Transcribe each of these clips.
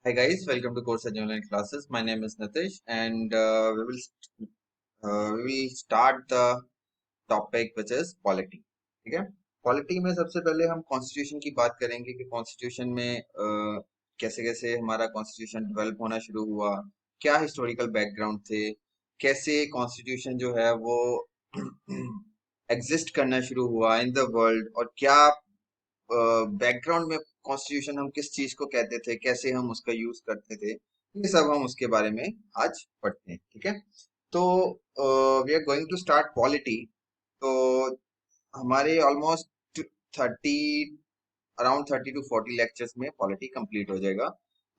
Hi guys, welcome to Course Edge Online Classes. My name is Nitish, and we will start the topic which is polity. ठीक है? Polity में सबसे पहले हम constitution की बात करेंगे कि कॉन्स्टिट्यूशन में कैसे कैसे हमारा कॉन्स्टिट्यूशन डेवलप होना शुरू हुआ, क्या हिस्टोरिकल बैकग्राउंड थे, कैसे कॉन्स्टिट्यूशन जो है वो एग्जिस्ट करना शुरू हुआ इन द वर्ल्ड, और क्या बैकग्राउंड में कॉन्स्टिट्यूशन हम किस चीज को कहते थे, कैसे हम उसका यूज करते थे, ये सब हम उसके बारे में आज पढ़ते हैं। ठीक है, तो we are going to start polity. तो हमारे ऑलमोस्ट 30 अराउंड 30 to 40 लेक्चर्स में पॉलिटी कंप्लीट हो जाएगा।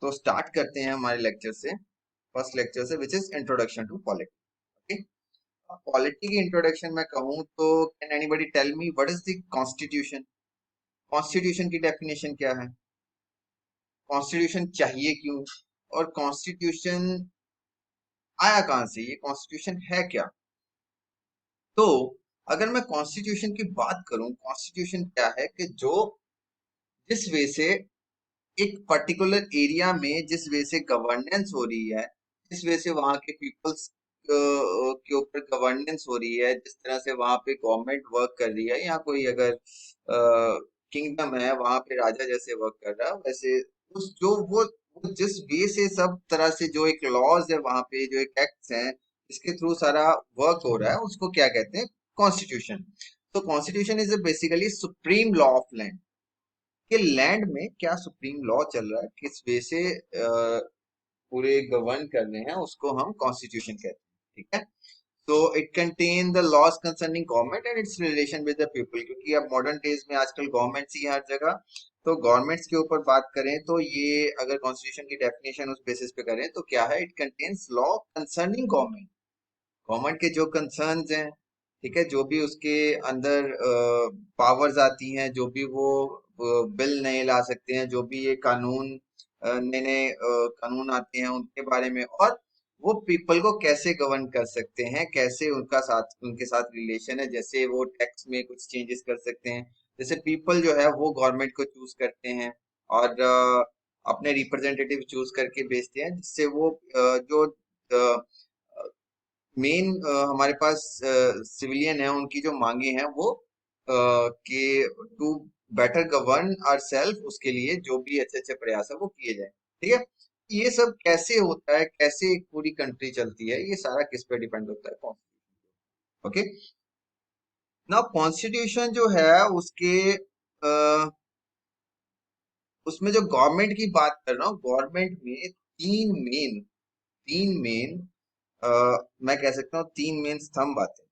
तो स्टार्ट करते हैं हमारे लेक्चर से, फर्स्ट लेक्चर से, which is introduction to polity. Polity की इंट्रोडक्शन में कहूँ तो can anybody tell me what is the constitution? Constitution की डेफिनेशन क्या है? कॉन्स्टिट्यूशन चाहिए क्यों? और कॉन्स्टिट्यूशन आया कहां से? ये कॉन्स्टिट्यूशन है क्या? तो अगर मैं कॉन्स्टिट्यूशन की बात करूं, कॉन्स्टिट्यूशन क्या है कि जो जिस वे से एक पर्टिकुलर एरिया में जिस वे से गवर्नेंस हो रही है, जिस वे से वहां के पीपल्स के ऊपर गवर्नेंस हो रही है, जिस तरह से वहां पे गवर्नमेंट वर्क कर रही है, या कोई अगर किंगडम है वहां पे राजा जैसे वर्क कर रहा है, वैसे उस जो वो जिस वे से सब तरह से जो एक लॉज है वहां पे, जो एक एक्ट्स हैं, इसके थ्रू सारा वर्क हो रहा है, उसको क्या कहते हैं? कॉन्स्टिट्यूशन। तो constitution is basically supreme law of land, कि लैंड में क्या सुप्रीम लॉ चल रहा है, किस वे से पूरे गवर्न कर रहे हैं, उसको हम कॉन्स्टिट्यूशन कहते हैं। ठीक है, तो it contain the laws concerning government and its relation with the people, क्योंकि अब मॉडर्न डेज में आजकल गवर्नमेंट्स ही हर जगह। तो गवर्नमेंट्स के ऊपर बात करें तो ये अगर कॉन्स्टिट्यूशन की डेफिनेशन उस बेसिस पे करें तो क्या है? It contains law concerning government, government के जो कंसर्न्स हैं, ठीक है, जो भी उसके अंदर पावर्स आती हैं, जो भी वो बिल नए ला सकते हैं, जो भी ये कानून नए नए कानून आते हैं उनके बारे में, और वो पीपल को कैसे गवर्न कर सकते हैं, कैसे उनका साथ उनके साथ रिलेशन है, जैसे वो टैक्स में कुछ चेंजेस कर सकते हैं, जैसे पीपल जो है वो गवर्नमेंट को चूज करते हैं और अपने रिप्रेजेंटेटिव चूज करके भेजते हैं, जिससे वो जो मेन हमारे पास सिविलियन है, उनकी जो मांगे हैं वो कि to better govern our self, उसके लिए जो भी अच्छे अच्छे प्रयास है वो किए जाए। ठीक है, ये सब कैसे होता है, कैसे एक पूरी कंट्री चलती है, ये सारा किस पे डिपेंड होता है? कॉन्स्टिट्यूशन। ओके, ना कॉन्स्टिट्यूशन जो है उसके उसमें जो गवर्नमेंट की बात कर रहा हूँ, गवर्नमेंट में तीन मेन मैं कह सकता हूँ तीन मेन स्तंभ आते हैं।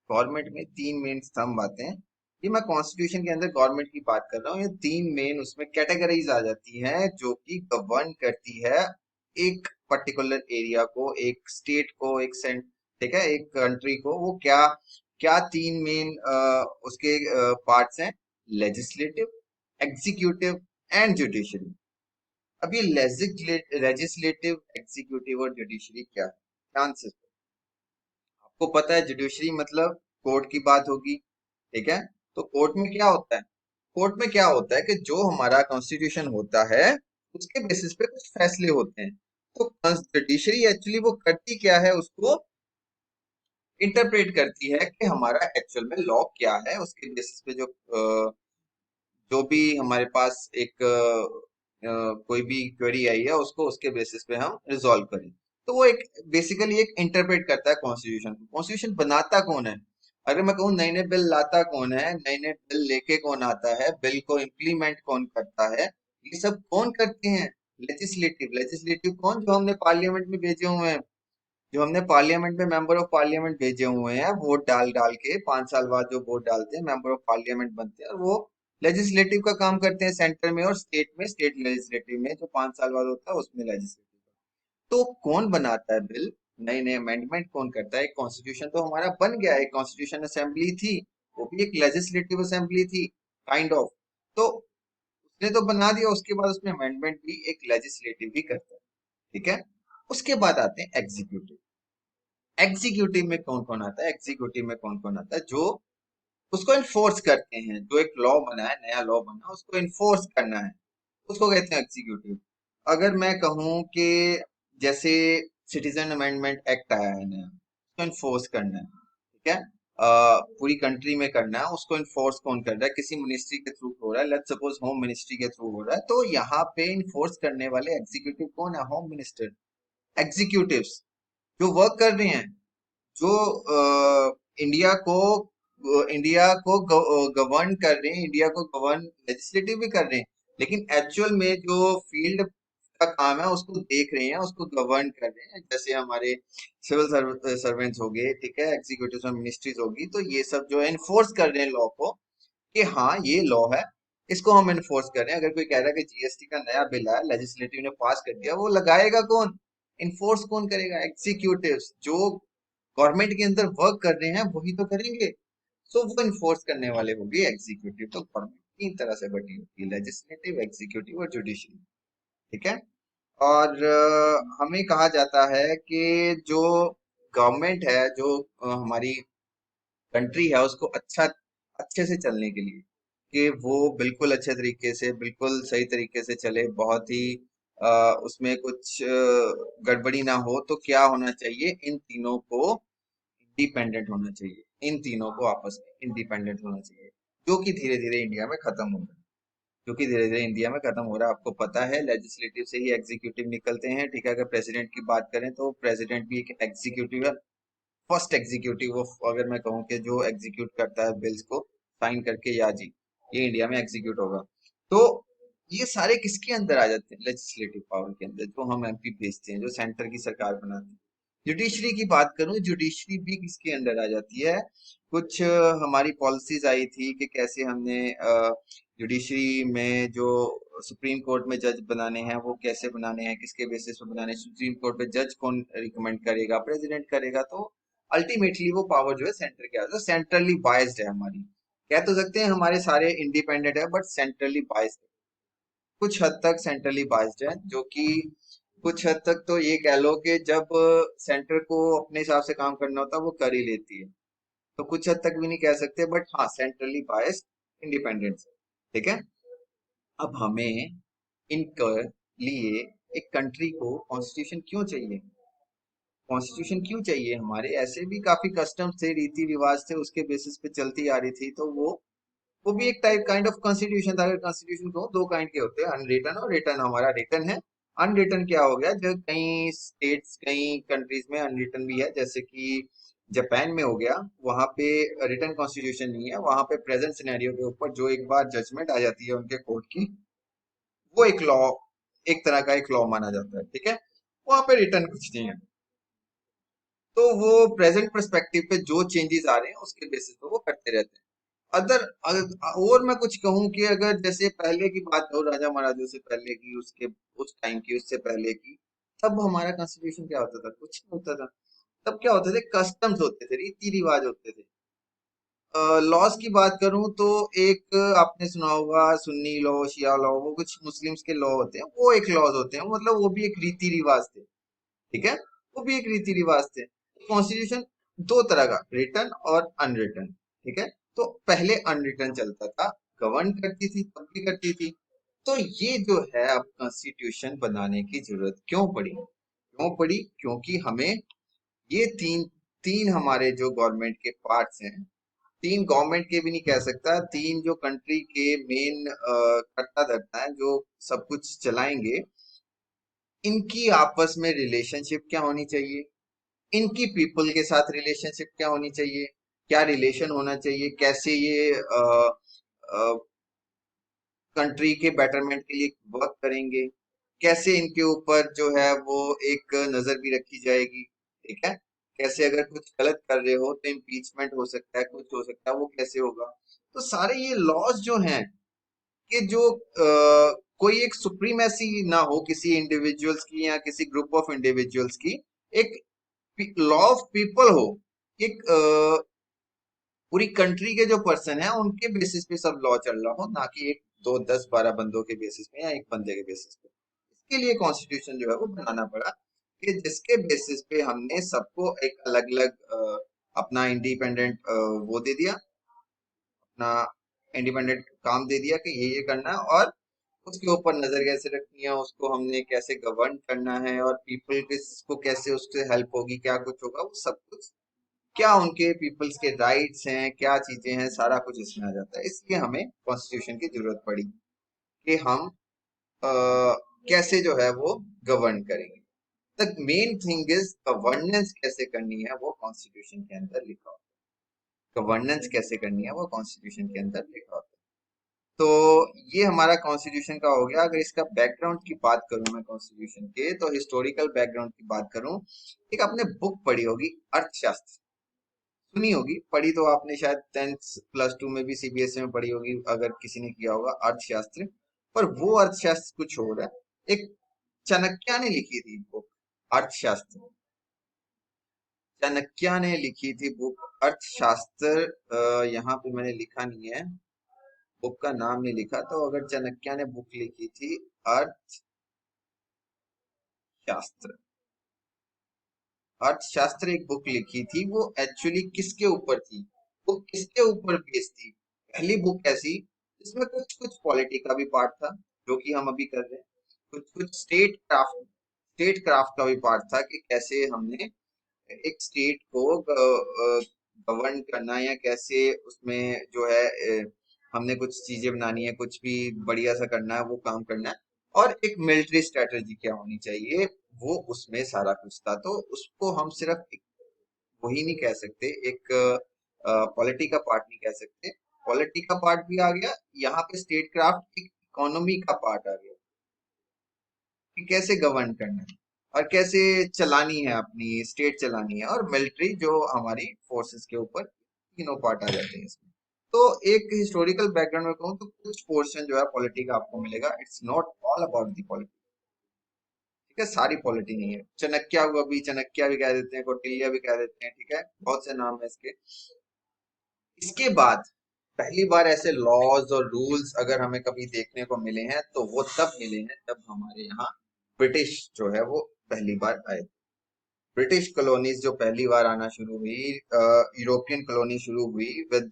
गवर्नमेंट में तीन मेन स्तंभ आते हैं। ये मैं कॉन्स्टिट्यूशन के अंदर गवर्नमेंट की बात कर रहा हूँ। ये तीन मेन उसमें कैटेगरीज आ जाती हैं जो कि गवर्न करती है एक पर्टिकुलर एरिया को, एक स्टेट को, एक सेंट, ठीक है, एक कंट्री को। वो क्या क्या तीन मेन उसके पार्ट्स हैं? Legislative, executive and judiciary. अब ये लेजिस्लेटिव, एग्जीक्यूटिव और जुडिशरी क्या है? ध्यान से आपको पता है जुडिशरी मतलब कोर्ट की बात होगी, ठीक है। तो कोर्ट में क्या होता है? कोर्ट में क्या होता है कि जो हमारा कॉन्स्टिट्यूशन होता है उसके बेसिस पे कुछ फैसले होते हैं। तो जुडिशरी एक्चुअली वो करती क्या है? उसको इंटरप्रेट करती है कि हमारा एक्चुअल में लॉ क्या है, उसके बेसिस पे जो भी हमारे पास एक कोई भी क्वेरी आई है उसको उसके बेसिस पे हम रिजॉल्व करें। तो वो एक बेसिकली एक इंटरप्रेट करता है कॉन्स्टिट्यूशन को। कॉन्स्टिट्यूशन बनाता कौन है? अगर मैं कहूँ नए नए बिल लाता कौन है, नए नए बिल लेके कौन आता है, बिल को इम्प्लीमेंट कौन करता है, ये सब कौन करते हैं? लेजिस्लेटिव। लेजिस्लेटिव कौन? जो हमने पार्लियामेंट में भेजे हुए हैं, जो हमने पार्लियामेंट में मेंबर ऑफ पार्लियामेंट भेजे हुए हैं, वोट डाल डाल के 5 साल बाद जो वोट डालते हैं मेंबर ऑफ पार्लियामेंट बनते हैं, और वो लेजिस्लेटिव का काम करते हैं सेंटर में और स्टेट में। स्टेट लेजिस्लेटिव में जो 5 साल बाद होता है उसमें लेजिस्लेटिव। तो कौन बनाता है बिल? नए नए अमेंडमेंट कौन करता है? एक कॉन्स्टिट्यूशन तो हमारा बन गया, एक कॉन्स्टिट्यूशन असेंबली थी, वो भी एक लेजिस्लेटिव असेंबली थी, काइंड ऑफ। तो उसने तो बना दिया, उसके बाद उसमें अमेंडमेंट भी एक लेजिस्लेटिव ही करता है। ठीक है, उसके बाद आते हैं एग्जीक्यूटिव। एग्जीक्यूटिव में कौन कौन आता है? एग्जीक्यूटिव में कौन कौन आता है? जो उसको इन्फोर्स करते हैं, जो एक लॉ बना है, नया लॉ बना, उसको इन्फोर्स करना है, उसको कहते हैं एग्जीक्यूटिव। अगर मैं कहूँ कि जैसे सिटीजन अमेंडमेंट एक्ट आया है नया, उसको इन्फोर्स करना है, ठीक है। पूरी कंट्री में करना है, उसको इन्फोर्स कौन कर रहा है? किसी मिनिस्ट्री के थ्रू हो रहा है, लेट्स सपोज होम मिनिस्ट्री के थ्रू हो रहा है, तो यहाँ पे इन्फोर्स करने वाले एग्जीक्यूटिव कौन है? Home minister. एग्जीक्यूटिव्स जो वर्क कर रहे हैं, जो इंडिया को गवर्न कर रहे हैं, इंडिया को गवर्न लेजिस्लेटिव भी कर रहे हैं, लेकिन एक्चुअल में जो फील्ड का काम है उसको देख रहे हैं, उसको गवर्न कर रहे हैं, जैसे हमारे सिविल सर्वेंट्स हो गए, ठीक है, एग्जीक्यूटिव मिनिस्ट्रीज होगी, तो ये सब जो है इन्फोर्स कर रहे हैं लॉ को, कि हाँ ये लॉ है, इसको हम इन्फोर्स कर रहे हैं। अगर कोई कह रहा है कि जीएसटी का नया बिल है, लेजिस्लेटिव ने पास कर दिया, वो लगाएगा कौन? इन्फोर्स कौन करेगा? एग्जीक्यूटिव्स जो गवर्नमेंट के अंदर वर्क कर रहे हैं वही तो करेंगे। सो वो इन्फोर्स करने वाले होंगे एग्जीक्यूटिव। तो गवर्नमेंट तीन तरह से बटी होती है, लेजिस्लेटिव, एग्जीक्यूटिव और जुडिशरी, ठीक है। और हमें कहा जाता है कि जो गवर्नमेंट है, जो हमारी कंट्री है, उसको अच्छे से चलने के लिए, कि वो बिल्कुल अच्छे तरीके से, बिल्कुल सही तरीके से चले, बहुत ही उसमें कुछ गड़बड़ी ना हो, तो क्या होना चाहिए? इन तीनों को इंडिपेंडेंट होना चाहिए, इन तीनों को आपस में इंडिपेंडेंट होना चाहिए, जो कि धीरे धीरे इंडिया में खत्म हो रहा है। क्योंकि धीरे धीरे इंडिया में खत्म हो रहा है, आपको पता है, लेजिस्लेटिव से ही एग्जीक्यूटिव निकलते हैं, ठीक है। अगर प्रेसिडेंट की बात करें तो प्रेसिडेंट भी एक एग्जीक्यूटिव है, फर्स्ट एग्जीक्यूटिव। वो अगर मैं कहूँ कि जो एग्जीक्यूट करता है बिल्स को साइन करके, या जी ये इंडिया में एग्जीक्यूट होगा। तो ये सारे किसके अंदर आ जाते हैं? लेजिस्लेटिव पावर के अंदर, जो हम एमपी भेजते हैं, जो सेंटर की सरकार बनाती है। जुडिशरी की बात करूं, जुडिशरी भी किसके अंदर आ जाती है? कुछ हमारी पॉलिसीज आई थी कि कैसे हमने जुडिशरी में जो सुप्रीम कोर्ट में जज बनाने हैं, वो कैसे बनाने हैं, किसके बेसिस पे बनाने हैं, सुप्रीम कोर्ट पे जज कौन रिकमेंड करेगा? प्रेसिडेंट करेगा। तो अल्टीमेटली वो पावर जो है सेंटर के आता है, सेंट्रली बाइज्ड है हमारी। कह तो सकते हैं हमारे सारे इंडिपेंडेंट है, बट सेंट्रली बाइज्ड, कुछ हद तक सेंट्रली बाइज्ड है, जो कि कुछ हद तक तो ये कह लो कि जब सेंटर को अपने हिसाब से काम करना होता है वो कर ही लेती है। तो कुछ हद तक भी नहीं कह सकते, बट हाँ सेंट्रली बाइज्ड इंडिपेंडेंस है, ठीक है। अब हमें इनके लिए एक कंट्री को कॉन्स्टिट्यूशन क्यों चाहिए? कॉन्स्टिट्यूशन क्यों चाहिए? हमारे ऐसे भी काफी कस्टम्स थे, रीति रिवाज थे, उसके बेसिस पे चलती आ रही थी, तो वो भी एक टाइप काइंड ऑफ कॉन्स्टिट्यूशन था। अगर कॉन्स्टिट्यूशन को दो काइंड के होते हैं, अनरिटन और रिटन। हमारा रिटन है। अनरिटन क्या हो गया? जो कई स्टेट्स, कई कंट्रीज में अनरिटन भी है, जैसे कि जापान में हो गया, वहां पे रिटन कॉन्स्टिट्यूशन नहीं है। वहां पे प्रेजेंट सिनेरियो के ऊपर जो एक बार जजमेंट आ जाती है उनके कोर्ट की, वो एक लॉ, एक तरह का एक लॉ माना जाता है, ठीक है। वहां पे रिटर्न कुछ नहीं है। तो वो प्रेजेंट पर्सपेक्टिव पे जो चेंजेस आ रहे हैं उसके बेसिस पे वो करते रहते हैं। और मैं कुछ कहूं कि अगर जैसे पहले की बात हो, राजा महाराजों से पहले की, उसके उस टाइम की, उससे पहले की, तब हमारा कॉन्स्टिट्यूशन क्या होता था? कुछ नहीं होता था। तब क्या होते थे? कस्टम्स होते थे, रीति रिवाज होते थे। लॉज की बात करूं तो एक आपने सुना होगा सुन्नी लॉ, शिया लॉ, वो कुछ मुस्लिम्स के लॉ होते हैं, वो एक लॉज होते हैं, मतलब वो भी एक रीति रिवाज थे, ठीक है। वो भी एक रीति रिवाज थे। कॉन्स्टिट्यूशन दो तरह का, रिटन और अनरिटन, ठीक है। तो पहले अनरिटन चलता था, गवर्न करती थी, तब भी करती थी। तो ये जो है, अब कॉन्स्टिट्यूशन बनाने की जरूरत क्यों पड़ी? क्यों पड़ी? क्योंकि हमें ये तीन तीन हमारे जो गवर्नमेंट के पार्ट्स हैं, तीन गवर्नमेंट के भी नहीं कह सकता, तीन जो कंट्री के मेन कर्ता धर्ता है, जो सब कुछ चलाएंगे, इनकी आपस में रिलेशनशिप क्या होनी चाहिए? इनकी पीपल के साथ रिलेशनशिप क्या होनी चाहिए? क्या रिलेशन होना चाहिए? कैसे ये कंट्री के बेटरमेंट के लिए वर्क करेंगे? कैसे इनके ऊपर जो है वो एक नजर भी रखी जाएगी, ठीक है। कैसे अगर कुछ गलत कर रहे हो तो इम्पीचमेंट हो सकता है, कुछ हो सकता है, वो कैसे होगा? तो सारे ये लॉज जो हैं, कि जो कोई एक सुप्रीमेसी ना हो किसी इंडिविजुअल्स की या किसी ग्रुप ऑफ इंडिविजुअल्स की, एक लॉ ऑफ पीपल हो, एक पूरी कंट्री के जो पर्सन है उनके बेसिस पे सब लॉ चल रहा हो, ना कि एक दो 10 12 बंदों के बेसिस पे या एक बंदे के बेसिस पे। इसके लिए कॉन्स्टिट्यूशन जो है वो बनाना पड़ा, कि जिसके बेसिस पे हमने सबको एक अलग अलग अपना इंडिपेंडेंट वो दे दिया, अपना इंडिपेंडेंट काम दे दिया कि ये करना है, और उसके ऊपर नजर कैसे रखनी है, उसको हमने कैसे गवर्न करना है, और पीपल को कैसे उससे हेल्प होगी, क्या कुछ होगा, वो सब कुछ, क्या उनके पीपल्स के राइट्स हैं, क्या चीजें हैं, सारा कुछ इसमें आ जाता है। इसलिए हमें कॉन्स्टिट्यूशन की जरूरत पड़ी कि हम अ, कैसे जो है वो गवर्न करेंगे। The main thing is governance कैसे करनी है वो कॉन्स्टिट्यूशन के अंदर लिखा होता है। गवर्नेंस कैसे करनी है वो कॉन्स्टिट्यूशन के अंदर लिखा होता है। तो ये हमारा कॉन्स्टिट्यूशन का हो गया। अगर इसका बैकग्राउंड की बात करूं मैं कॉन्स्टिट्यूशन के, तो हिस्टोरिकल बैकग्राउंड की बात करूं, एक आपने बुक पढ़ी होगी अर्थशास्त्र, सुनी होगी, पढ़ी तो आपने शायद 10th +2 में भी सीबीएसई में पढ़ी होगी अगर किसी ने किया होगा, अर्थशास्त्र। पर वो अर्थशास्त्र कुछ और है। एक चाणक्य ने लिखी थी बुक अर्थशास्त्र, चाणक्य ने लिखी थी बुक अर्थशास्त्र। यहाँ पे मैंने लिखा नहीं है, बुक का नाम नहीं लिखा, तो अगर चाणक्य ने बुक लिखी थी अर्थशास्त्र, अर्थशास्त्र एक बुक लिखी थी, वो एक्चुअली किसके ऊपर थी, वो किसके ऊपर बेस्ड थी? पहली बुक ऐसी जिसमें कुछ कुछ पॉलिटी का भी पार्ट था, जो कि हम अभी कर रहे हैं, कुछ कुछ स्टेट क्राफ्ट का भी पार्ट था, कि कैसे हमने एक स्टेट को गवर्न करना, या कैसे उसमें जो है हमने कुछ चीजें बनानी है, कुछ भी बढ़िया सा करना है, वो काम करना है, और एक मिलिट्री स्ट्रेटजी क्या होनी चाहिए, वो उसमें सारा कुछ था। तो उसको हम सिर्फ एक वही नहीं कह सकते, एक पॉलिटी का पार्ट नहीं कह सकते। पॉलिटी का पार्ट भी आ गया यहाँ पे, स्टेट क्राफ्ट एक इकोनॉमी का पार्ट आ गया, कि कैसे गवर्न करना है और कैसे चलानी है, अपनी स्टेट चलानी है, और मिलिट्री जो हमारी फोर्सेस के ऊपर, तीनों पार्ट आ जाते हैं इसमें। तो एक हिस्टोरिकल बैकग्राउंड में कहूँ तो कुछ पोर्शन जो है पॉलिटी का आपको मिलेगा, it's not all about the polity, ठीक है, सारी पॉलिटी नहीं है। चाणक्य को भी चाणक्य भी कह देते हैं, कौटिल्य भी कह देते हैं, ठीक है, बहुत से नाम है इसके। इसके बाद पहली बार ऐसे लॉज और रूल्स अगर हमें कभी देखने को मिले हैं, तो वो तब मिले हैं जब हमारे यहाँ ब्रिटिश जो है वो पहली बार आए। ब्रिटिश कॉलोनीज जो पहली बार आना शुरू हुई, यूरोपियन कॉलोनी शुरू हुई with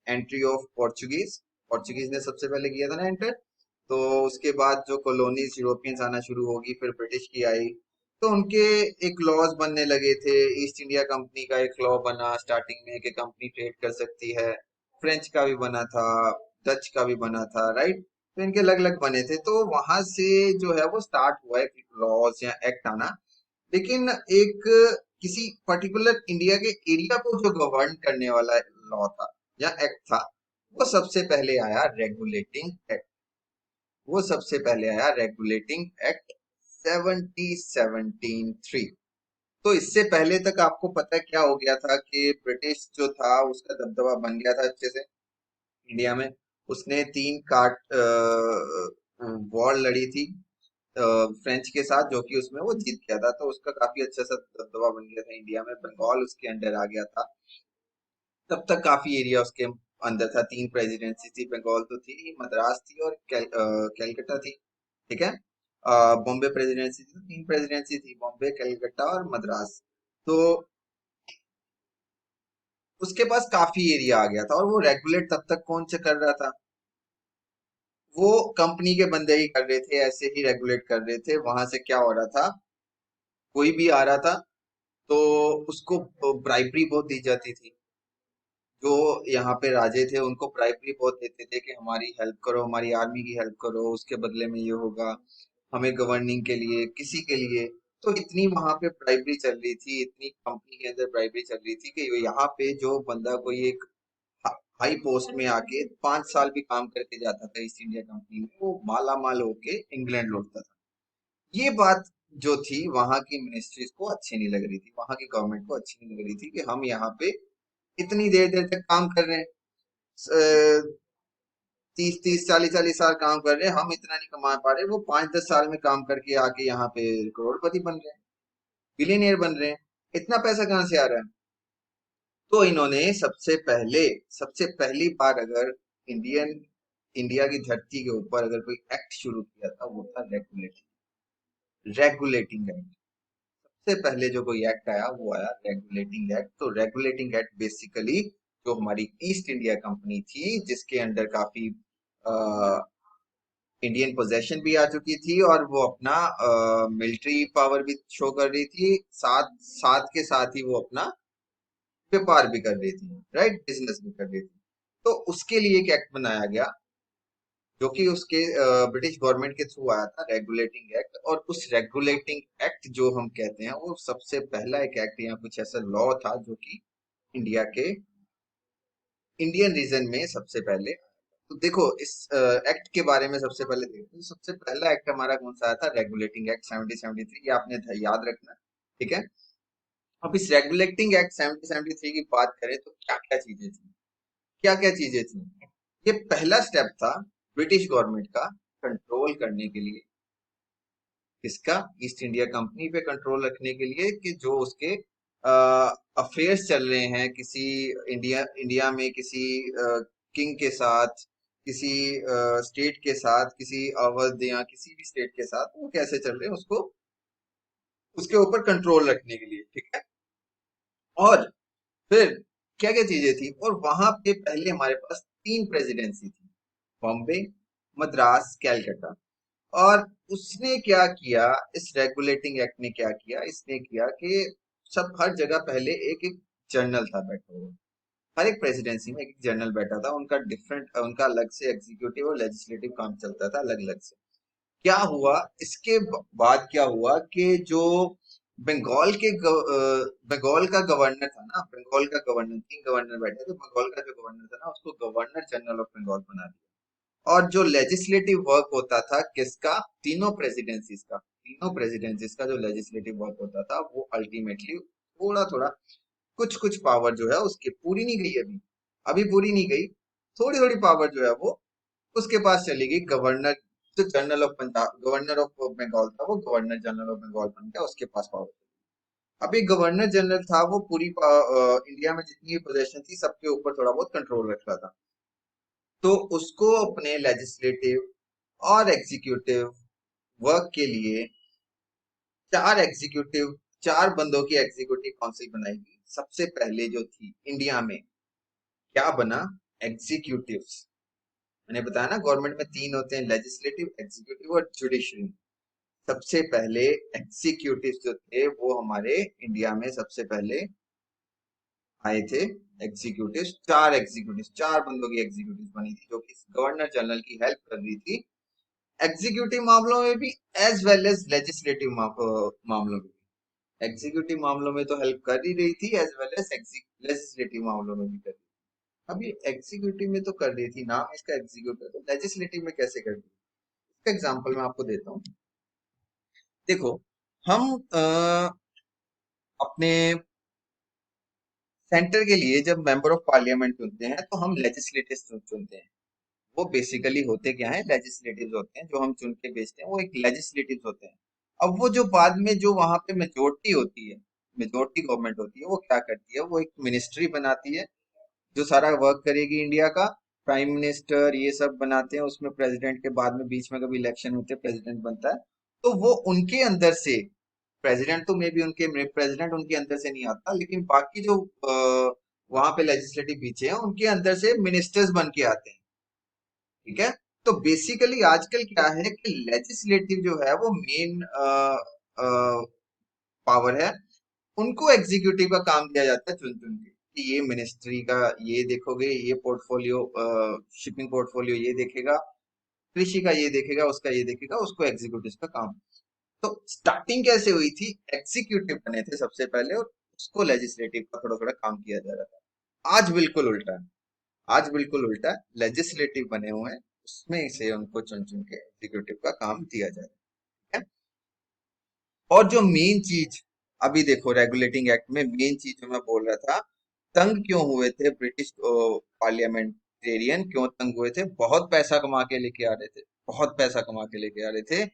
entry of Portuguese. Portuguese ने सबसे पहले किया था ना एंटर। तो उसके बाद जो कॉलोनीज यूरोपियंस आना शुरू होगी, फिर ब्रिटिश की आई, तो उनके एक लॉज बनने लगे थे। ईस्ट इंडिया कंपनी का एक लॉ बना स्टार्टिंग में, कि कंपनी ट्रेड कर सकती है। फ्रेंच का भी बना था, डच का भी बना था, राइट। तो इनके अलग अलग बने थे, तो वहां से जो है वो स्टार्ट हुआ है लॉज या एक्ट आना। लेकिन एक किसी पर्टिकुलर इंडिया के एरिया को जो गवर्न करने वाला लॉ था या एक्ट था, वो सबसे पहले आया रेगुलेटिंग एक्ट। वो सबसे पहले आया रेगुलेटिंग एक्ट 1773। तो इससे पहले तक आपको पता है क्या हो गया था, कि ब्रिटिश जो था उसका दबदबा बन गया था अच्छे से इंडिया में। उसने 3 वॉर लड़ी थी फ्रेंच के साथ, जो कि उसमें वो जीत गया था, तो उसका काफी अच्छा सा दबदबा बन गया था इंडिया में। बंगाल उसके अंडर आ गया था। तब तक काफी एरिया उसके अंदर था। 3 प्रेसिडेंसी थी, बंगाल तो थी ही, मद्रास थी, और कैलकटा थी, ठीक है। बॉम्बे प्रेसिडेंसी थी, तो 3 प्रेसिडेंसी थी, बॉम्बे, कलकत्ता और मद्रास। तो उसके पास काफी एरिया आ गया था, और वो रेगुलेट तब तक कौन से कर रहा था, वो कंपनी के बंदे ही कर रहे थे, ऐसे ही रेगुलेट कर रहे थे। वहां से क्या हो रहा था, कोई भी आ रहा था तो उसको ब्राइबरी बहुत दी जाती थी। जो यहाँ पे राजे थे उनको ब्राइबरी बहुत देते थे, कि हमारी हेल्प करो, हमारी आर्मी की हेल्प करो, उसके बदले में ये होगा, हमें गवर्निंग के लिए, किसी के लिए। तो इतनी वहां पे ब्राइबरी चल रही थी, इतनी कंपनी के अंदर ब्राइबरी चल रही थी, कि यहाँ पे जो बंदा कोई एक हाई पोस्ट में आके 5 साल भी काम करके जाता था ईस्ट इंडिया कंपनी में, वो माला माल होके इंग्लैंड लौटता था। ये बात जो थी वहां की मिनिस्ट्रीज को अच्छी नहीं लग रही थी, वहां की गवर्नमेंट को अच्छी नहीं लग रही थी, कि हम यहाँ पे इतनी देर देर तक काम कर रहे हैं, 30 30 40 40 साल काम कर रहे हैं, हम इतना नहीं कमा पा रहे, वो 5 10 साल में काम करके आके यहाँ पे करोड़पति बन रहे हैं, बिलियनियर बन रहे हैं। इतना पैसा कहाँ से आ रहा है? तो इन्होंने सबसे पहली बार अगर इंडिया की धरती के ऊपर अगर कोई एक्ट शुरू किया था, वो था रेगुलेटिंग एक्ट। सबसे पहले जो कोई एक्ट आया वो आया रेगुलेटिंग एक्ट। तो रेगुलेटिंग एक्ट बेसिकली जो हमारी ईस्ट इंडिया कंपनी थी, जिसके अंडर काफी इंडियन पोजेशन भी आ चुकी थी और वो अपना मिलिट्री पावर भी शो कर रही थी, साथ साथ के साथ ही वो अपना व्यापार भी कर रही थी, राइट, बिजनेस भी कर रही थी। तो उसके लिए एक एक्ट बनाया गया, जो कि उसके ब्रिटिश गवर्नमेंट के थ्रू आया था, रेगुलेटिंग एक्ट। और उस रेगुलेटिंग एक्ट जो हम कहते हैं, वो सबसे पहला एक एक्ट या कुछ ऐसा लॉ था जो कि इंडिया के इंडियन रीजन में सबसे पहले। तो देखो इस एक्ट के बारे में सबसे पहले देखते हैं। सबसे पहला एक्ट हमारा कौन सा आया था? रेगुलेटिंग एक्ट 1773, ये आपने याद रखना, ठीक है। अब इस रेगुलेटिंग एक्ट 1773 की बात करें तो क्या क्या चीजें थी, क्या क्या चीजें थी। ये पहला स्टेप था ब्रिटिश गवर्नमेंट का कंट्रोल करने के लिए, किसका? ईस्ट इंडिया कंपनी पे कंट्रोल रखने के लिए, कि जो उसके अफेयर्स चल रहे हैं किसी इंडिया इंडिया में किसी किंग के साथ, किसी स्टेट के साथ, किसी अवध या किसी भी स्टेट के साथ, वो कैसे चल रहे हैं उसको, उसके ऊपर कंट्रोल रखने के लिए, ठीक है। और फिर क्या क्या चीजें थी, और वहां पे पहले हमारे पास तीन प्रेसिडेंसी थी, बॉम्बे, मद्रास, कैलकाटा। और उसने क्या किया, इस रेगुलेटिंग एक्ट ने क्या किया, इसने किया कि सब हर जगह पहले एक एक जनरल था बैठा हुआ, हर एक प्रेसिडेंसी में एक एक जनरल बैठा था, उनका डिफरेंट, उनका अलग से एग्जीक्यूटिव और लेजिस्लेटिव काम चलता था अलग अलग से। क्या हुआ इसके बाद, क्या हुआ कि जो बंगाल के बंगाल का गवर्नर था ना, बंगाल का गवर्नर, तीन गवर्नर बैठे थे, बंगाल का जो गवर्नर था ना, उसको गवर्नर जनरल ऑफ बंगाल बना दिया। और जो लेजिस्लेटिव वर्क होता था किसका? तीनों प्रेसिडेंसीज का, तीनों प्रेसिडेंसीज का जो लेजिस्लेटिव वर्क होता था, वो अल्टीमेटली थोड़ा थोड़ा, कुछ कुछ पावर जो है उसकी पूरी नहीं गई, अभी अभी पूरी नहीं गई, थोड़ी थोड़ी पावर जो है वो उसके पास चली गई। गवर्नर, जो general of Punjab, governor of Bengal था, वो गवर्नर जनरल ऑफ बंगाल बन गया, उसके पास पावर। अभी गवर्नर जनरल था, वो पूरी इंडिया में जितनी पोजीशन थी सबके ऊपर थोड़ा बहुत कंट्रोल रख रहा था। तो उसको अपने लेजिस्लेटिव और एग्जीक्यूटिव वर्क के लिए चार एग्जीक्यूटिव, चार बंदों की एग्जीक्यूटिव काउंसिल बनाई गई। सबसे पहले जो थी इंडिया में, क्या बना? एग्जीक्यूटिव्स। मैंने बताया ना, गवर्नमेंट में तीन होते हैं, लेजिस्लेटिव, एग्जीक्यूटिव और जुडिशरी। सबसे पहले एग्जीक्यूटिव जो थे वो हमारे इंडिया में सबसे पहले आए थे। एग्जीक्यूटिव, चार एग्जीक्यूटिव, चार बंदों की एग्जीक्यूटिव बनी थी, जो कि गवर्नर जनरल की हेल्प कर रही थी एग्जीक्यूटिव मामलों में भी, एज वेल एज लेजिस्लेटिव मामलों में भी। एग्जीक्यूटिव मामलों में तो हेल्प कर ही रही थी, एज वेल एज लेजिस्लेटिव मामलों में भी कर रही थी। अभी एग्जीक्यूटिव में तो कर रही थी, नाम इसका एग्जीक्यूटिव, तो लेजिस्लेटिव में कैसे कर रही थी? इसका एग्जाम्पल मैं आपको देता हूँ। देखो, हम अपने सेंटर के लिए जब मेंबर ऑफ पार्लियामेंट चुनते हैं, तो हम लेजिस्लेटिव चुनते हैं। वो बेसिकली होते क्या है? लेजिस्लेटिव होते हैं, जो हम चुन के भेजते हैं वो एक लेजिस्लेटिव होते हैं। अब वो जो बाद में जो वहां पे मेजोरिटी होती है, मेजोरिटी गवर्नमेंट होती है, वो क्या करती है? वो एक मिनिस्ट्री बनाती है जो सारा वर्क करेगी इंडिया का। प्राइम मिनिस्टर ये सब बनाते हैं, उसमें प्रेसिडेंट के बाद में बीच में कभी इलेक्शन होते हैं, प्रेसिडेंट बनता है। तो वो उनके अंदर से, प्रेसिडेंट तो मे बी उनके, प्रेसिडेंट उनके अंदर से नहीं आता, लेकिन बाकी जो वहां पे लेजिस्लेटिव पीछे हैं, उनके अंदर से मिनिस्टर्स बन के आते हैं, ठीक है। तो बेसिकली आजकल क्या है कि लेजिस्लेटिव जो है वो मेन पावर है, उनको एग्जीक्यूटिव का काम दिया जाता है चुन चुन के, कि ये मिनिस्ट्री का ये देखोगे, ये पोर्टफोलियो, शिपिंग पोर्टफोलियो ये देखेगा, कृषि का ये देखेगा, उसका ये देखेगा, उसको एग्जीक्यूटिव का काम। तो स्टार्टिंग कैसे हुई थी? एग्जीक्यूटिव बने थे सबसे पहले, और उसको लेजिस्लेटिव का थोड़ा थोड़ा काम किया जा रहा था। आज बिल्कुल उल्टा है, आज बिल्कुल उल्टा है, लेजिस्लेटिव बने हुए हैं, उसमें से उनको चुन चुन के एग्जीक्यूटिव का काम दिया जा रहा है। और जो मेन चीज, अभी देखो रेगुलेटिंग एक्ट में मेन चीज जो मैं बोल रहा था, तंग क्यों हुए थे ब्रिटिश पार्लियामेंटेरियन, क्यों तंग हुए थे? बहुत पैसा कमा के लेके आ रहे थे, बहुत पैसा कमा के लेके आ रहे थे।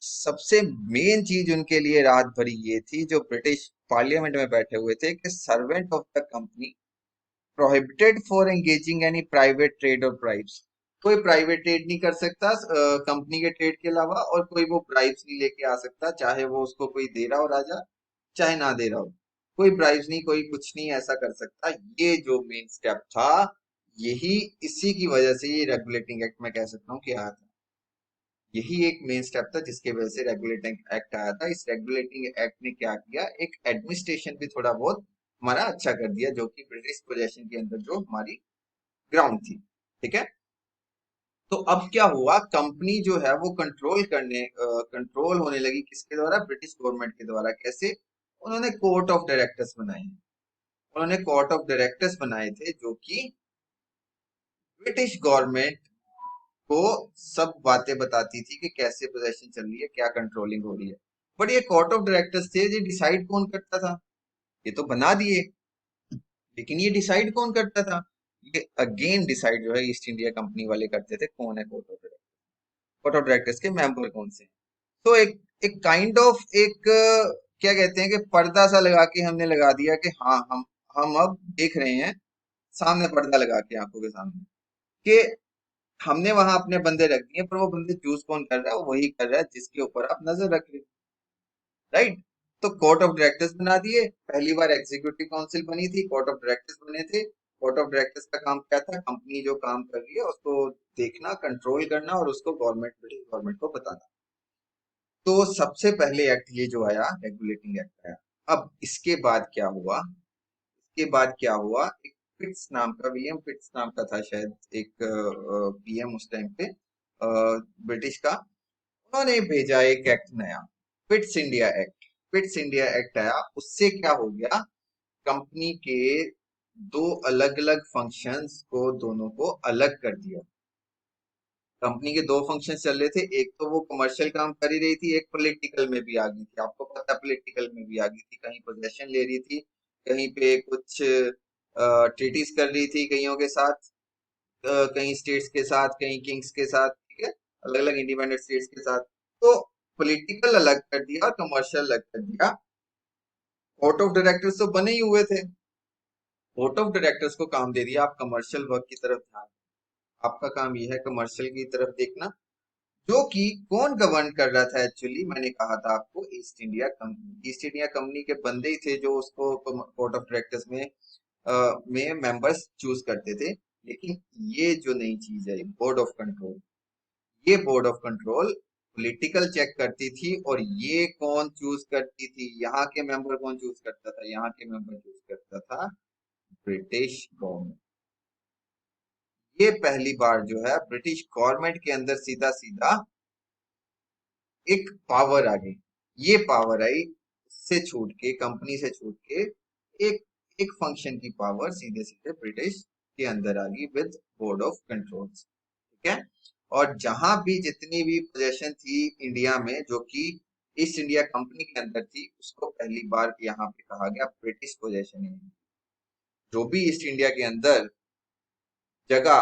सबसे मेन चीज उनके लिए रात भरी ये थी, जो ब्रिटिश पार्लियामेंट में बैठे हुए थे, कि servant of the company prohibited for engaging any private trade और ब्राइब्स। कोई प्राइवेट ट्रेड नहीं कर सकता कंपनी के ट्रेड के अलावा, और कोई वो ब्राइब्स नहीं लेके आ सकता, चाहे वो उसको कोई दे रहा हो राजा, चाहे ना दे रहा हो, कोई ब्राइब्स नहीं, कोई कुछ नहीं ऐसा कर सकता। ये जो मेन स्टेप था, यही इसी की वजह से ये रेगुलेटिंग एक्ट में कह सकता हूँ कि आया था। यही एक मेन स्टेप था जिसके वजह से रेगुलेटिंग एक्ट आया था। इस रेगुलेटिंग एक्ट ने क्या किया, एक एडमिनिस्ट्रेशन भी थोड़ा बहुत हमारा अच्छा कर दिया, जो कि ब्रिटिश पोजेशन के अंदर जो हमारी ग्राउंड थी। ठीक है। तो अब क्या हुआ, कंपनी जो है वो कंट्रोल होने लगी किसके द्वारा, ब्रिटिश गवर्नमेंट के द्वारा। कैसे, उन्होंने कोर्ट ऑफ डायरेक्टर्स बनाए। उन्होंने कोर्ट ऑफ डायरेक्टर्स बनाए थे जो कि ब्रिटिश गवर्नमेंट को सब बातें बताती थी कि कैसे पोजेशन चल रही है, क्या कंट्रोलिंग हो रही है। बट ये कोर्ट ऑफ डायरेक्टर्स थे, ये डिसाइड कौन करता था, ये तो बना दिए, लेकिन ये डिसाइड कौन करता था, ये अगेन डिसाइड जो है ईस्ट इंडिया कंपनी वाले करते थे, कौन है court of director. Court of directors के मेंबर कौन से हैं। तो एक एक काइंड ऑफ एक क्या कहते हैं कि पर्दा सा लगा के हमने लगा दिया कि हाँ हम अब देख रहे हैं, सामने पर्दा लगा के आंखों के सामने, कि हमने वहां अपने बंदे रख दिए, पर वो बंदे चूज कौन कर रहा है, वो वही कर रहा है जिसके ऊपर आप नजर रख रहे हो। राइट। तो कोर्ट ऑफ डायरेक्टर्स बना दिए, पहली बार एग्जीक्यूटिव काउंसिल बनी थी, कोर्ट ऑफ डायरेक्टर्स बने थे। कोर्ट ऑफ डायरेक्टर्स का काम क्या था, कंपनी जो काम कर रही है उसको देखना, कंट्रोल करना और उसको गवर्नमेंट, ब्रिटिश गवर्नमेंट को बताना। तो सबसे पहले एक्ट ये जो आया, रेगुलेटिंग एक्ट आया। अब इसके बाद क्या हुआ, इसके बाद क्या हुआ, एक पिट्स नाम का, विलियम पिट्स नाम का था शायद एक पीएम उस टाइम पे, ब्रिटिश का। उन्होंने भेजा एक एक्ट नया, Pitt's India act. Pitt's India act आया, उससे क्या हो गया, कंपनी के दो अलग अलग फंक्शंस को, दोनों को अलग कर दिया। कंपनी के दो फंक्शन चल रहे थे, एक तो वो कमर्शियल काम कर ही रही थी, एक पॉलिटिकल में भी आ गई थी। आपको पता है, पॉलिटिकल में भी आ गई थी, कहीं पोजेशन ले रही थी, कहीं पे कुछ ट्रीटीज कर रही थी कईयों के साथ, कहीं स्टेट्स के साथ, कहीं किंग्स के साथ। ठीक है, अलग अलग इंडिपेंडेंट स्टेट्स के साथ। तो पॉलिटिकल अलग कर दिया और कमर्शियल अलग कर दिया। कोर्ट ऑफ डायरेक्टर्स तो बने ही हुए थे, कोर्ट ऑफ डायरेक्टर्स को काम दे दिया, आप कमर्शियल वर्क की तरफ ध्यान, आपका काम ये है कमर्शियल की तरफ देखना। जो कि कौन गवर्न कर रहा था एक्चुअली, मैंने कहा था आपको, east India company. East India company के बंदे ही थे जो उसको कोर्ट ऑफ डायरेक्टर्स में मेंबर्स चूज करते थे। लेकिन ये जो नई चीज है, बोर्ड ऑफ कंट्रोल, ये board of control political check करती थी। और ये कौन चूज करती थी, यहाँ के मेंबर कौन चूज करता था, यहाँ के मेंबर चूज करता था ब्रिटिश गवर्नमेंट। ये पहली बार जो है ब्रिटिश गवर्नमेंट के अंदर सीधा सीधा एक पावर आ गई। ये पावर आई से छूट के, कंपनी से छूट के, एक एक फंक्शन की पावर सीधे सीधे ब्रिटिश के अंदर आ गई विद बोर्ड ऑफ कंट्रोल। ठीक है। और जहां भी जितनी भी पोजेशन थी इंडिया में जो कि ईस्ट इंडिया कंपनी के अंदर थी, उसको पहली बार यहाँ पे कहा गया ब्रिटिश पोजेशन है। जो भी ईस्ट इंडिया के अंदर जगह,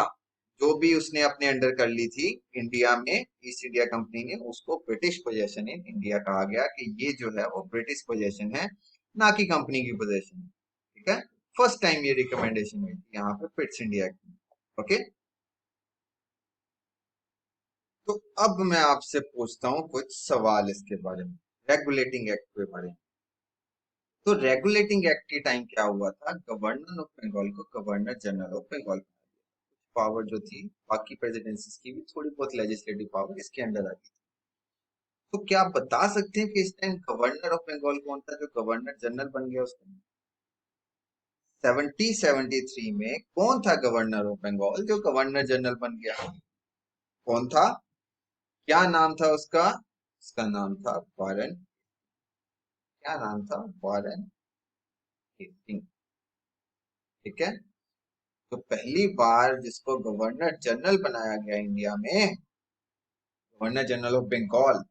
जो भी उसने अपने अंडर कर ली थी इंडिया में, ईस्ट इंडिया कंपनी ने, उसको ब्रिटिश पोजेशन इन इंडिया कहा गया, कि ये जो है वो ब्रिटिश पोजेशन है, ना कि कंपनी की पोजेशन है। ठीक है। फर्स्ट टाइम ये रिकमेंडेशन हुई थी यहाँ पे पिट्स इंडिया की। ओके। तो अब मैं आपसे पूछता हूँ कुछ सवाल इसके बारे में, रेगुलेटिंग एक्ट के बारे में। तो रेगुलेटिंग एक्ट के टाइम क्या हुआ था, गवर्नर ऑफ बंगाल को governor general of Bengal, power जो थी बाकी प्रेसिडेंसीज की भी थोड़ी बहुत लेजिस्लेटिव पावर इसके अंडर आती थी। तो क्या आप बता सकते हैं कि इस टाइम गवर्नर ऑफ बंगाल कौन था जो गवर्नर जनरल बन गया उस टाइम? 1773 में कौन था गवर्नर ऑफ बंगाल जो गवर्नर जनरल बन गया, कौन था, क्या नाम था उसका? उसका नाम था वारन, क्या नाम था, वारन हेस्टिंग। ठीक है। तो पहली बार जिसको गवर्नर जनरल बनाया गया इंडिया में, governor general of Bengal,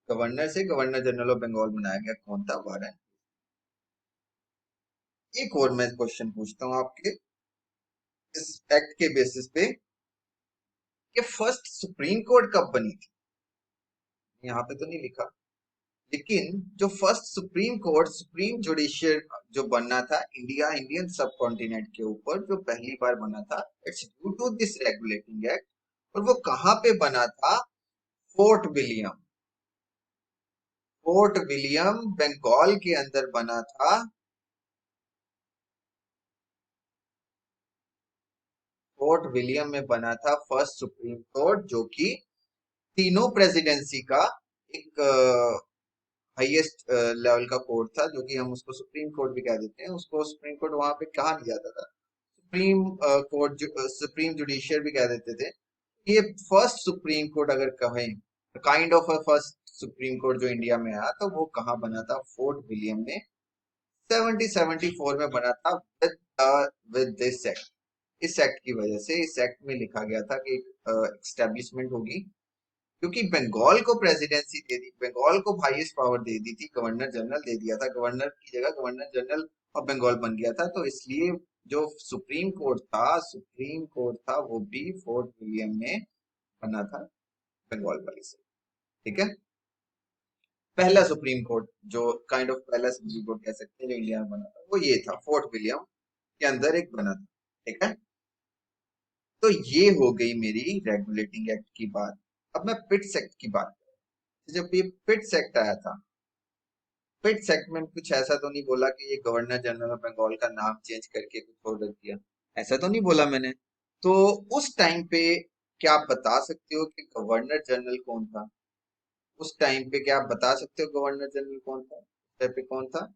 governor से गवर्नर जनरल ऑफ बंगाल बनाया गया, कौन था, वारन। एक और मैं क्वेश्चन पूछता हूँ आपके इस एक्ट के बेसिस पे, कि फर्स्ट सुप्रीम कोर्ट कब बनी थी? यहाँ पे तो नहीं लिखा, लेकिन जो first supreme court, supreme judicial जो बनना था इंडिया, इंडियन सब कॉन्टिनेंट के ऊपर जो पहली बार बना था, it's due to this regulating act. और वो कहाँ पे बना था, fort William, fort William Bengal के अंदर बना था। फोर्ट विलियम में बना था फर्स्ट सुप्रीम कोर्ट, जो कि तीनों प्रेसिडेंसी का एक हाईएस्ट लेवल का कोर्ट था, जो कि हम उसको सुप्रीम कोर्ट भी कह देते हैं। उसको सुप्रीम कोर्ट वहां पे कहा नहीं जाता था, सुप्रीम कोर्ट, सुप्रीम जुडिशियल भी कह देते थे। ये फर्स्ट सुप्रीम कोर्ट अगर कहें, kind of a first supreme court जो इंडिया में आया, तो वो कहाँ बना था? फोर्ट विलियम में 1774 में बना था, विद दिस एक्ट। इस एक्ट की वजह से, इस एक्ट में लिखा गया था कि एक एस्टेब्लिशमेंट होगी, क्योंकि बंगाल को प्रेसिडेंसी दे दी, बंगाल को हाईएस्ट पावर दे दी थी, गवर्नर जनरल दे दिया था, गवर्नर की जगह गवर्नर जनरल ऑफ बंगाल बन गया था। तो इसलिए जो सुप्रीम कोर्ट था, सुप्रीम कोर्ट था, वो भी फोर्ट विलियम में बना था, बंगाल वाली से। ठीक है, पहला सुप्रीम कोर्ट, जो काइंड ऑफ पहला सुप्रीम कोर्ट कह सकते हैं जो इंडिया में बना था, वो ये था, फोर्ट विलियम के अंदर एक बना था। ठीक है, तो ये हो गई मेरी रेगुलेटिंग एक्ट की बात। अब मैं पिट्स एक्ट की बात करूं। जब ये पिट्स एक्ट आया था, पिट्स एक्ट में कुछ ऐसा तो नहीं बोला कि ये गवर्नर जनरल ऑफ बंगाल का नाम चेंज करके कुछ और रख दिया, ऐसा तो नहीं बोला मैंने। तो उस टाइम पे क्या आप बता सकते हो कि गवर्नर जनरल कौन था? उस टाइम पे क्या आप बता सकते हो गवर्नर जनरल कौन था? उस टाइम पे कौन था?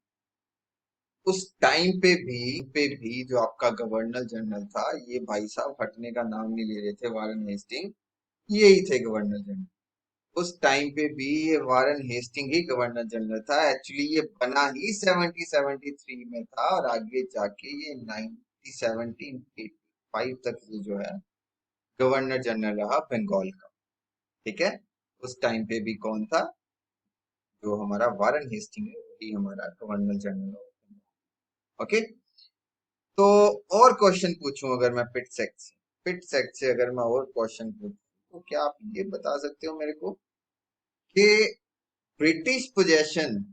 उस टाइम पे भी जो आपका गवर्नर जनरल था, ये भाई साहब हटने का नाम नहीं ले रहे थे, वारन हेस्टिंग, यही थे गवर्नर जनरल। उस टाइम पे भी ये वारन हेस्टिंग ही गवर्नर जनरल था। एक्चुअली ये बना ही 1773 में था, और आगे जाके ये 1785 तक ये जो है गवर्नर जनरल रहा बंगाल का। ठीक है, उस टाइम पे भी कौन था? जो हमारा वारन हेस्टिंग है, वही हमारा गवर्नर जनरल। ओके, तो और क्वेश्चन पूछूं अगर मैं पिट सेक्ट से अगर मैं और क्वेश्चन पूछूं, तो क्या आप ये बता सकते हो मेरे को कि ब्रिटिश पोजेशन,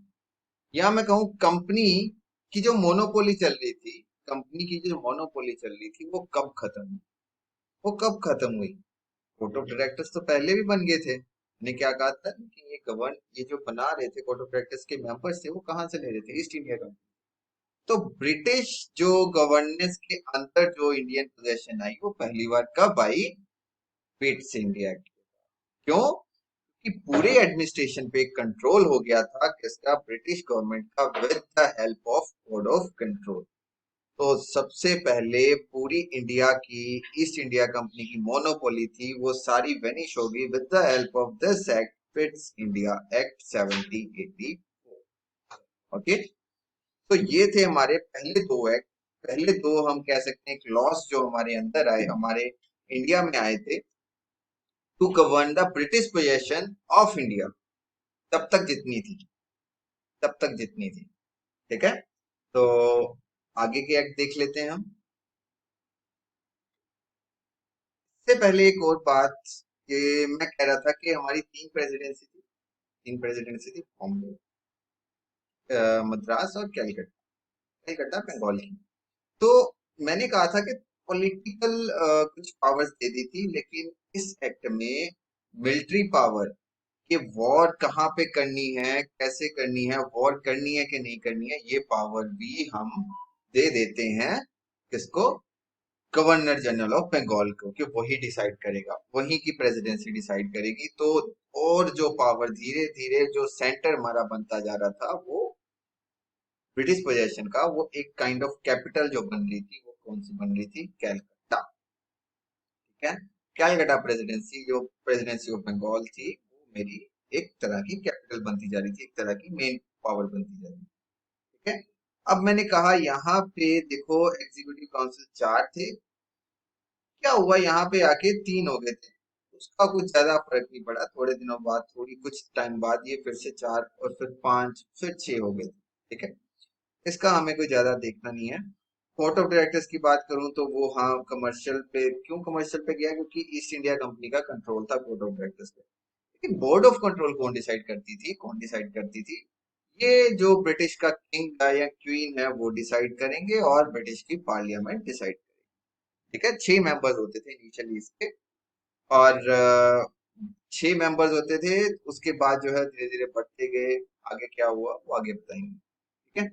या मैं कहूँ कंपनी की जो मोनोपोली चल रही थी, कंपनी की जो मोनोपोली चल रही थी, वो कब खत्म हुई? वो कब खत्म हुई? कोर्ट ऑफ डायरेक्टर्स तो पहले भी बन गए थे। ने क्या कहा था कि ये जो बना रहे थे कोर्ट ऑफ डायरेक्टर्स के मेंबर्स थे, वो कहाँ से ले रहे थे? East India company. तो ब्रिटिश जो गवर्नेंस के अंदर जो इंडियन पोजेशन आई, वो पहली बार कब आई? Pitt's India act. क्यों? कि पूरे एडमिनिस्ट्रेशन पे कंट्रोल हो गया था किसका? ब्रिटिश गवर्नमेंट का, with the help of code of control. तो सबसे पहले पूरी इंडिया की, ईस्ट इंडिया कंपनी की मोनोपोली थी, वो सारी वेनिश होगी with the help of this act, Pitt's India act 1784। Okay, तो ये थे हमारे पहले दो एक्ट। पहले दो हम कह सकते हैं लॉस जो हमारे अंदर आए, हमारे इंडिया में आए थे, to govern the British possession of India, तब तक जितनी थी, तब तक जितनी थी। ठीक है, तो आगे के एक्ट देख लेते हैं हम। इससे पहले एक और बात, कि मैं कह रहा था कि हमारी तीन प्रेसिडेंसी थी, तीन प्रेसिडेंसी थी, बॉम्बे, मद्रास और कैलकटा, कैलकटा बंगाल की। तो मैंने कहा था कि पॉलिटिकल कुछ पावर्स दे दी थी, लेकिन इस एक्ट में मिलिट्री पावर, कि वॉर कहाँ पे करनी है, कैसे करनी है, वॉर करनी है कि नहीं करनी है, ये पावर भी हम दे देते हैं। किसको? गवर्नर जनरल ऑफ बंगाल को, कि वही डिसाइड करेगा, वही की प्रेसिडेंसी डिसाइड करेगी। तो और जो पावर धीरे धीरे जो सेंटर हमारा बनता जा रहा था, वो ब्रिटिश पोजेशन का, वो एक काइंड ऑफ कैपिटल जो बन रही थी, वो कौन सी बन रही थी? कैलकटा। ठीक है, कैलकटा प्रेसिडेंसी, जो प्रेसिडेंसी ऑफ बंगाल थी, वो मेरी एक तरह की कैपिटल बनती जा रही थी, एक तरह की मेन पावर बनती जा रही थी। ठीक है, अब मैंने कहा यहाँ पे देखो एग्जीक्यूटिव काउंसिल चार थे, क्या हुआ यहाँ पे आके तीन हो गए थे। उसका कुछ ज्यादा फर्क नहीं पड़ा, थोड़े दिनों बाद, थोड़ी कुछ टाइम बाद ये फिर से चार, और फिर पांच, फिर छह हो गए थे। ठीक है, इसका हमें कोई ज्यादा देखना नहीं है। कोर्ट ऑफ डायरेक्टर्स की बात करूं तो वो, हाँ, कमर्शियल पे, क्यों कमर्शियल पे गया? क्योंकि ईस्ट इंडिया कंपनी का कंट्रोल था कोर्ट ऑफ डायरेक्टर्स पे। लेकिन बोर्ड ऑफ कंट्रोल कौन डिसाइड करती थी? कौन डिसाइड करती थी? ये जो ब्रिटिश का किंग या क्वीन है, वो डिसाइड करेंगे, और ब्रिटिश की पार्लियामेंट डिसाइड करेगी। ठीक है, छह मेंबर्स होते थे इनिशियली इसके, और छह मेंबर्स होते थे। उसके बाद जो है धीरे धीरे बढ़ते गए, आगे क्या हुआ वो आगे बताएंगे। ठीक है,